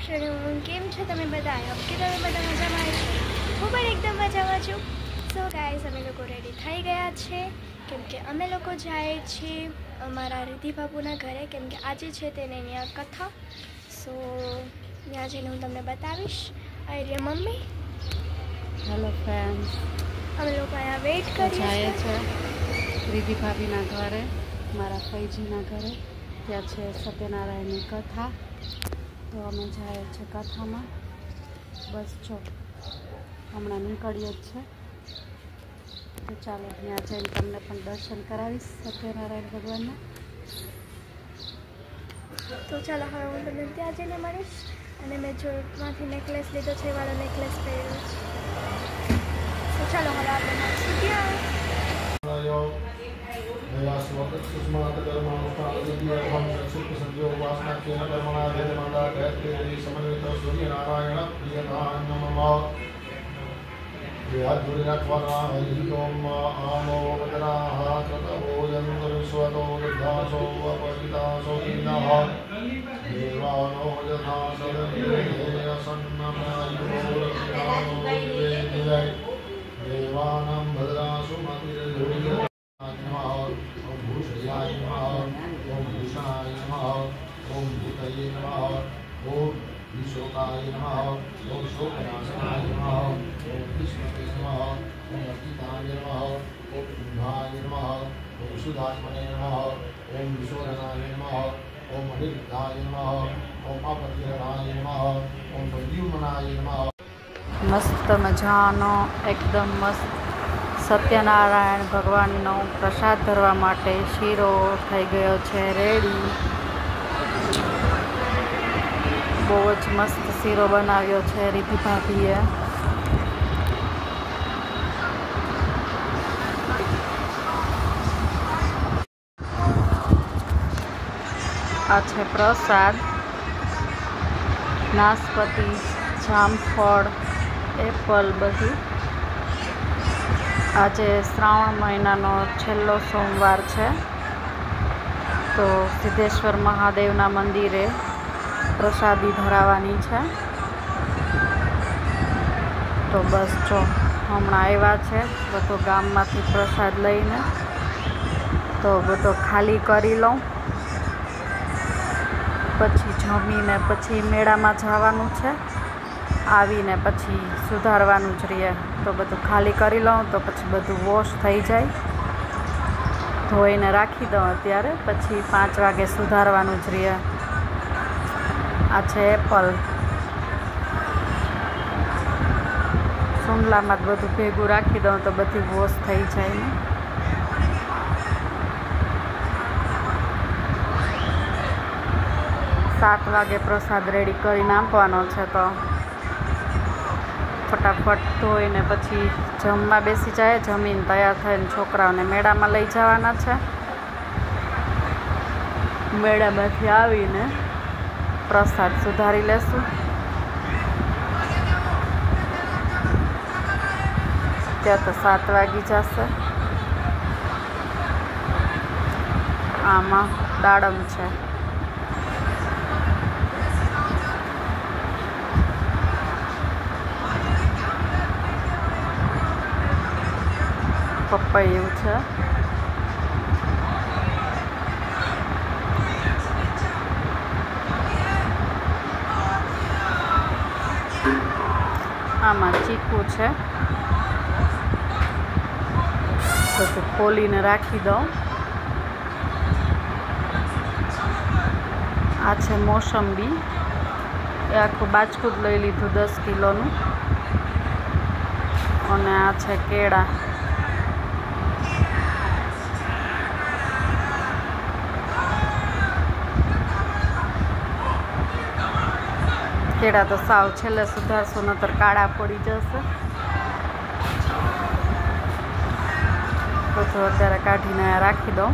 Afternoon. કેમ છો તમે બધા? આઈ હોપ કે તમે બધા મજામાં છો. હું પણ એકદમ મજામાં છું. સો ગાઈઝ, અમે લોકો રેડી થઈ ગયા છે કેમ કે અમે લોકો જાય છીએ અમારા રિધિ બાપુના ઘરે, કેમ કે આજે છે તેને ત્યાં કથા. સો ત્યાં જઈને હું તમને બતાવીશ. આઈ મમ્મી. હેલો ફ્રેન્ડ્સ, અમે લોકો અહીંયા વેઇટ કરીએ છીએ રિધિ ભાભીના ઘરે, મારા ફઈજીના ઘરે. ત્યાં છે સત્યનારાયણની કથા, તો અમે જાય છે કથામાં. બસ જો હમણાં નીકળીએ જ છે, તો ચાલો ત્યાં જઈને તમને પણ દર્શન કરાવીશ સત્યનારાયણ ભગવાનના. તો ચાલો હવે હું તમને ત્યાં જઈને મળીશ. અને મેં જોડમાંથી નેકલેસ લીધો છે, એ વાળો નેકલેસ પહેર્યો છે. તો ચાલો હવે આપણે મળીશું ત્યાં. देवानां भद्रासु मतिर्योगिः ओम भूषयाय नमः, ओम भूषणाय नमः, ओम भूतये नमः, ओम विशोकाय नमः, ओम शोकनाशनाय नमः, ओम विष्णवे नमः, ओम अतीताय नमः, ओम कुंभाय नमः, ओम सुधात्मने नमः, ओम विशोधनाय नमः, ओम अनिरुद्धाय नमः, ओम अपत्यहराय नमः, ओम प्रद्युम्नाय नमः. મસ્ત મજાનો એકદમ મસ્ત સત્યનારાયણ ભગવાનનો પ્રસાદ ધરવા માટે શીરો થઈ ગયો છે રેડી. બહુ જ મસ્ત શીરો બનાવ્યો છે રિધિ ભાભીએ. આ છે પ્રસાદ. નાશપતિ, જામફળ, એપલ બધું. આજે શ્રાવણ મહિનાનો છેલ્લો સોમવાર છે, તો સિદ્ધેશ્વર મહાદેવના મંદિરે પ્રસાદી ધરાવવાની છે. તો બસ જો હમણાં આવ્યા છે બધો ગામમાંથી પ્રસાદ લઈને, તો બધો ખાલી કરી લઉં, પછી જમીને પછી મેળામાં જવાનું છે. આવીને પછી સુધારવાનું જ રહે, તો બધું ખાલી કરી લઉં તો પછી બધું વોશ થઈ જાય. ધોઈને રાખી દઉં અત્યારે, પછી 5 વાગે સુધારવાનું જ રહે. આ છે એપલ. સુંડલામાં જ બધું ભેગું રાખી દઉં તો બધી વોશ થઈ જાય ને. સાત વાગે પ્રસાદ રેડી કરીને આપવાનો છે, તો ફટાફટ ધોઈને પછી જમવા બેસી જાય. જમીને તૈયાર થઈને છોકરાઓને મેળામાં લઈ જવાના છે. મેળામાંથી આવીને પ્રસાદ સુધારી લેશું. ત્યાં તો 7 વાગી જશે. આમાં દાડમ છે. પપૈયું છે. આમાં ચીકુ છે. બધું ખોલીને રાખી દઉં. આ છે મોસંબી. એ આખું બાચકું જ લઈ લીધું 10 કિલોનું. અને આ છે કેળા. કેળા તો સાવ છેલ્લે સુધારશો, નતર કાળા પડી જશે. બધું અત્યારે કાઢીને રાખી દઉં,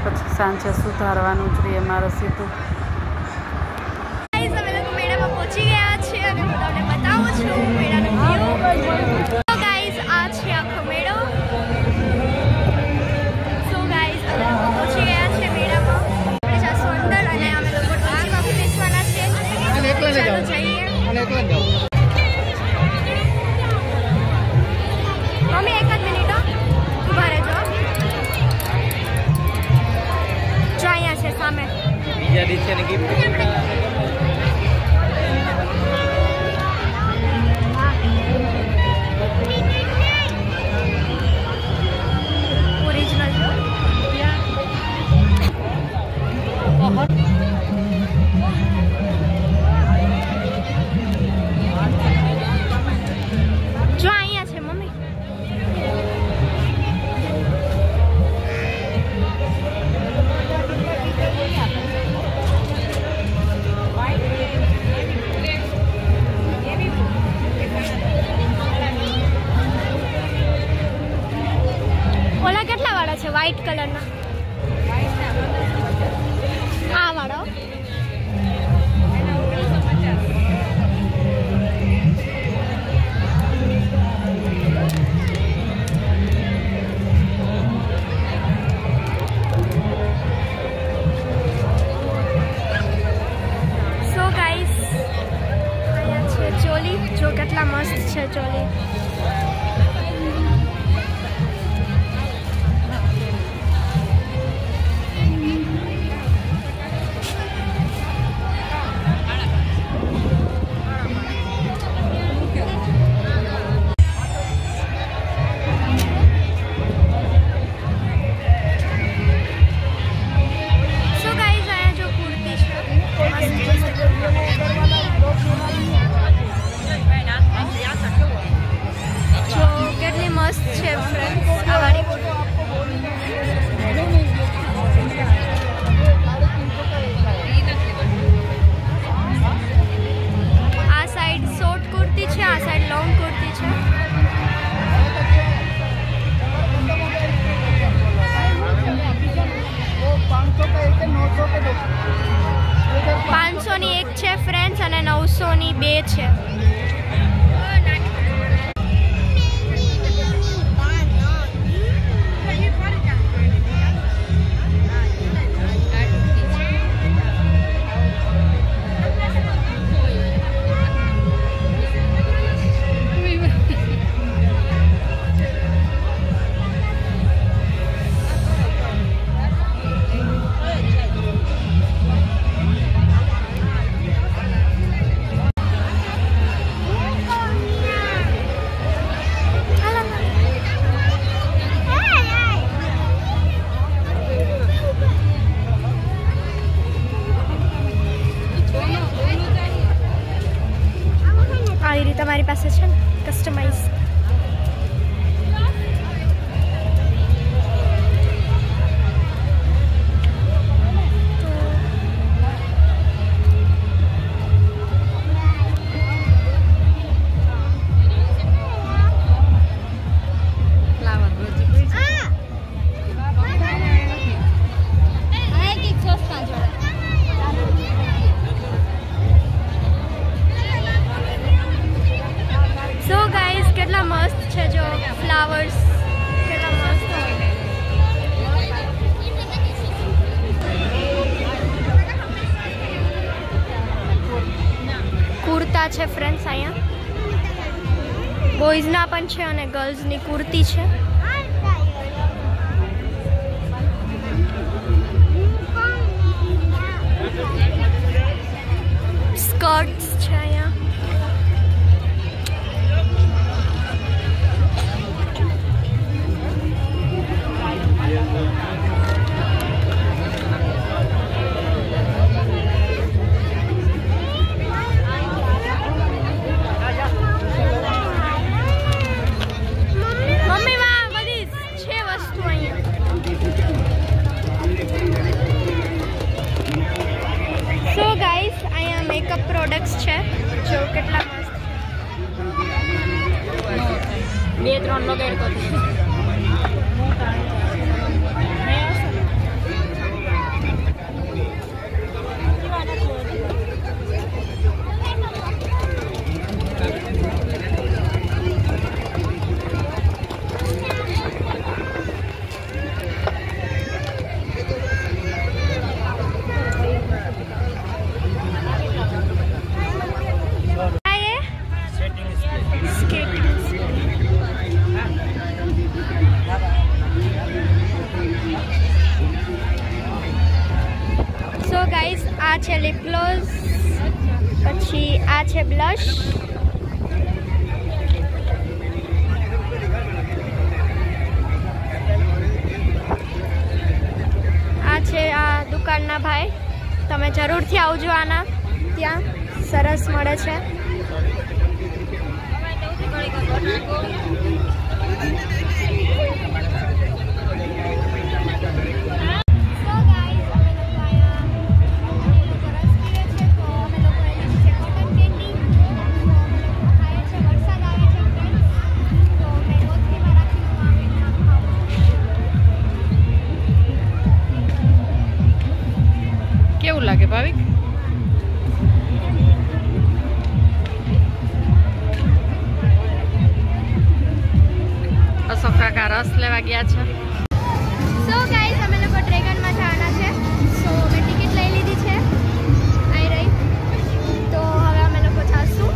પછી સાંજે સુધારવાનું જ રહે મારે સીધું. અમે લોકો મેળામાં પહોંચી ગયા છે અને હું તમને બતાવું છું મેળાનો વ્યૂ. તો ગાઈઝ, આ છે આખો મેળો. સો ગાઈઝ, અમે લોકો પહોંચી ગયા છે મેળામાં. આપણે ચાલો જઈએ. મમ્મી એક જ મિનિટ ઉભા રહેજો. જો અહીંયા છે સામે. બીજા દિવસે ગિફ્ટ જો અહીંયા છે મમ્મી. ઓલા કેટલા વાળા છે વ્હાઈટ કલરના? આ વાળો જો કેટલા મસ્ત છે ચોલી. ફ્રેન્ડ્સ અને 900 ની 2 છે. તમારી પાસે છે ને કસ્ટમાઇઝ. કેટલા મસ્ત છે જો ફ્લાવર્સ કેટલા મસ્ત. કુર્તા છે ફ્રેન્ડ્સ અહીંયા બોયઝના પણ છે અને ગર્લ્સની કુર્તી છે. સ્કર્ટ્સ છે અહીંયા. મેકઅપ પ્રોડક્ટ્સ છે જો કેટલા મસ્ત. 2-3 લગાડ તો આ છે બ્લશ. આ છે આ દુકાનના ભાઈ. તમે જરૂરથી આવજો આના ત્યાં, સરસ મળે છે. કેવું લાગે ભાવિક? અશોક કાકા રસ લેવા ગયા છે. સો ગાઈસ અમે લોકો ડ્રેગનમાં જવાના છે. સો મેં ટિકિટ લઈ લીધી છે, આવી રહી. તો હવે અમે લોકો જાશું.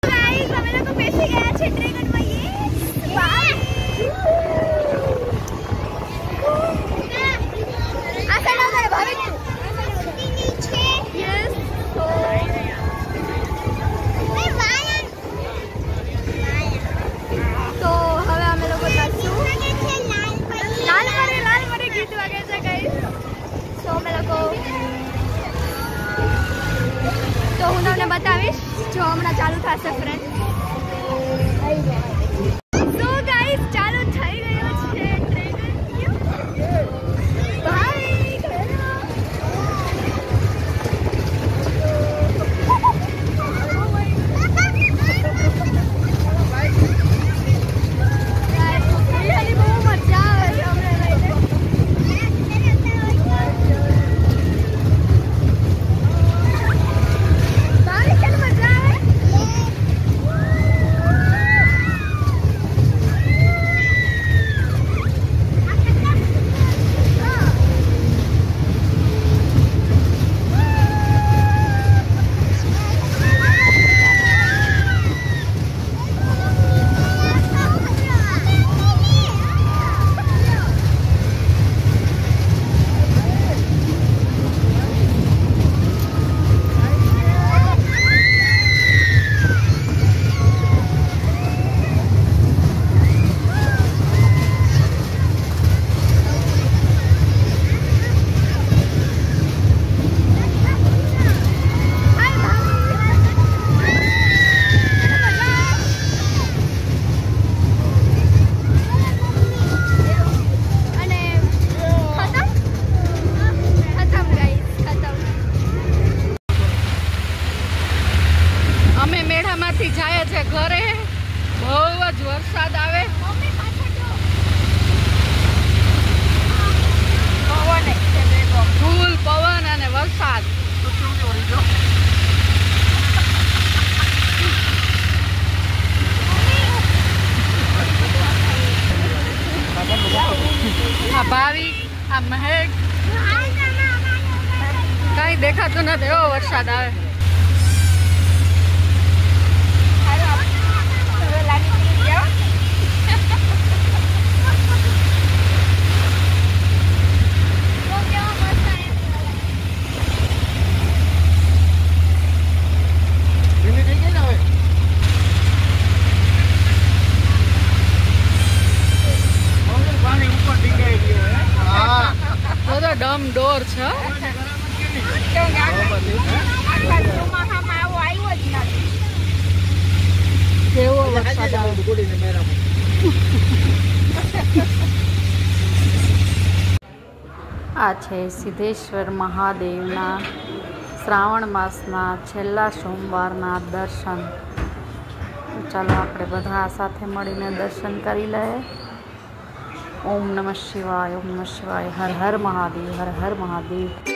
ગાઈસ અમે લોકો બેસી ગયા છે ડ્રેગનમાં. આ સાઈડ અમારે ભાવિક છે. યસ. તો હવે અમે લોકો જાશું. લાલ મરે ગીત વાગે છે ગાઈસ. તો અમે લોકો, તો હું તમને બતાવીશ જો હમણાં ચાલુ થશે ફ્રેન્ડ. તો ગાઈસ ચાલુ થઈ ગયો છે ટ્રેન. વરસાદ આવે, ફૂલ પવન અને વરસાદ. આ ભાવિક, આ મહેક, કઈ દેખાતું નથી. એવો વરસાદ આવે. ડમ ડોર છે. કેવો વરસાદ આવે. આ છે સિદ્ધેશ્વર મહાદેવના શ્રાવણ માસના છેલ્લા સોમવારના દર્શન. ચાલો આપણે બધા સાથે મળીને દર્શન કરી લઈએ. ઓમ નમઃ શિવાય, ઓમ નમઃ શિવાય. હર હર મહાદેવ, હર હર મહાદેવ.